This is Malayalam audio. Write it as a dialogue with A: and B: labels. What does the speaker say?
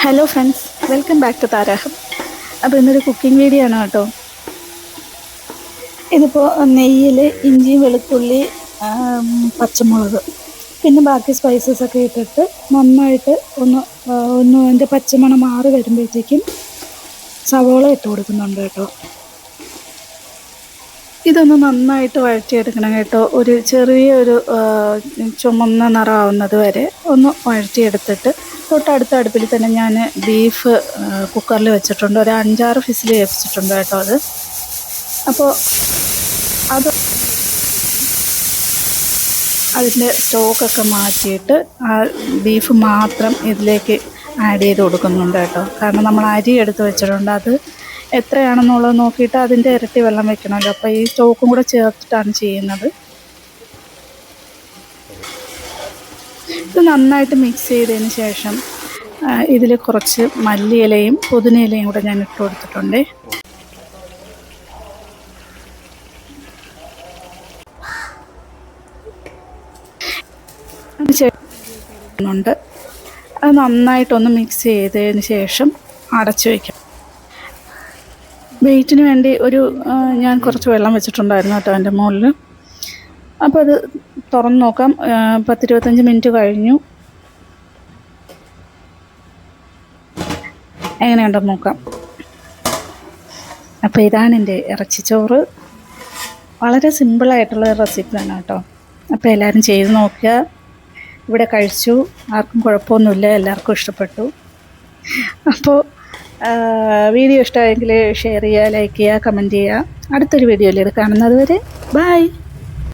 A: Hello friends, welcome back to താരാഹം. അപ്പോൾ ഇന്നൊരു കുക്കിംഗ് വീഡിയോ ആണ് കേട്ടോ. ഇതിപ്പോൾ നെയ്യിൽ ഇഞ്ചിയും വെളുത്തുള്ളി, പച്ചമുളക്, പിന്നെ ബാക്കി സ്പൈസസ് ഒക്കെ ഇട്ടിട്ട് നന്നായിട്ട് ഒന്ന് അതിൻ്റെ പച്ചമണം മാറി വരുമ്പോഴത്തേക്കും സവോള ഇട്ട് കൊടുക്കുന്നുണ്ട് കേട്ടോ. ഇതൊന്ന് നന്നായിട്ട് വഴറ്റിയെടുക്കണം കേട്ടോ. ഒരു ചെറിയൊരു ചുമന്ന നിറമാവുന്നത് വരെ ഒന്ന് വഴറ്റിയെടുത്തിട്ട് തൊട്ടടുത്ത അടുപ്പിൽ തന്നെ ഞാൻ ബീഫ് കുക്കറിൽ വെച്ചിട്ടുണ്ട്. ഒരു 5-6 വിസിൽ വേവിച്ചിട്ടുണ്ട് കേട്ടോ. അപ്പോൾ അതിൻ്റെ സ്റ്റോക്കൊക്കെ മാറ്റിയിട്ട് ആ ബീഫ് മാത്രം ഇതിലേക്ക് ആഡ് ചെയ്ത് കൊടുക്കുന്നുണ്ട് കേട്ടോ. കാരണം നമ്മൾ അരി എടുത്ത് വെച്ചിട്ടുണ്ട്, അത് എത്രയാണെന്നുള്ളത് നോക്കിയിട്ട് അതിൻ്റെ ഇരട്ടി വെള്ളം വെക്കണമല്ലോ. അപ്പോൾ ഈ സ്റ്റോക്കും കൂടെ ചേർത്തിട്ടാണ് ചെയ്യുന്നത്. ഇത് നന്നായിട്ട് മിക്സ് ചെയ്തതിന് ശേഷം ഇതിൽ കുറച്ച് മല്ലിയിലയും പുതിനയിലയും കൂടെ ഞാൻ ഇട്ട് കൊടുത്തിട്ടുണ്ട്. അത് നന്നായിട്ടൊന്ന് മിക്സ് ചെയ്തതിന് ശേഷം അടച്ചു വയ്ക്കാം. വെയിറ്റിന് വേണ്ടി ഞാൻ കുറച്ച് വെള്ളം വെച്ചിട്ടുണ്ടായിരുന്നു കേട്ടോ അതിൻ്റെ മുകളിൽ. അപ്പോൾ അത് തുറന്ന് നോക്കാം. 10-25 മിനിറ്റ് കഴിഞ്ഞു. എങ്ങനെയുണ്ടെന്ന് നോക്കാം. അപ്പോൾ ഇതാണ് എൻ്റെ ഇറച്ചിച്ചോറ്. വളരെ സിമ്പിളായിട്ടുള്ള റെസിപ്പിയാണ് കേട്ടോ. അപ്പോൾ എല്ലാവരും ചെയ്ത് നോക്കുക. ഇവിടെ കഴിച്ചു, ആർക്കും കുഴപ്പമൊന്നുമില്ല, എല്ലാവർക്കും ഇഷ്ടപ്പെട്ടു. അപ്പോൾ വീഡിയോ ഇഷ്ടമായെങ്കിൽ ഷെയർ ചെയ്യുക, ലൈക്ക് ചെയ്യുക, കമൻറ്റ് ചെയ്യുക. അടുത്തൊരു വീഡിയോയിൽ കാണുന്നത് വരെ ബൈ.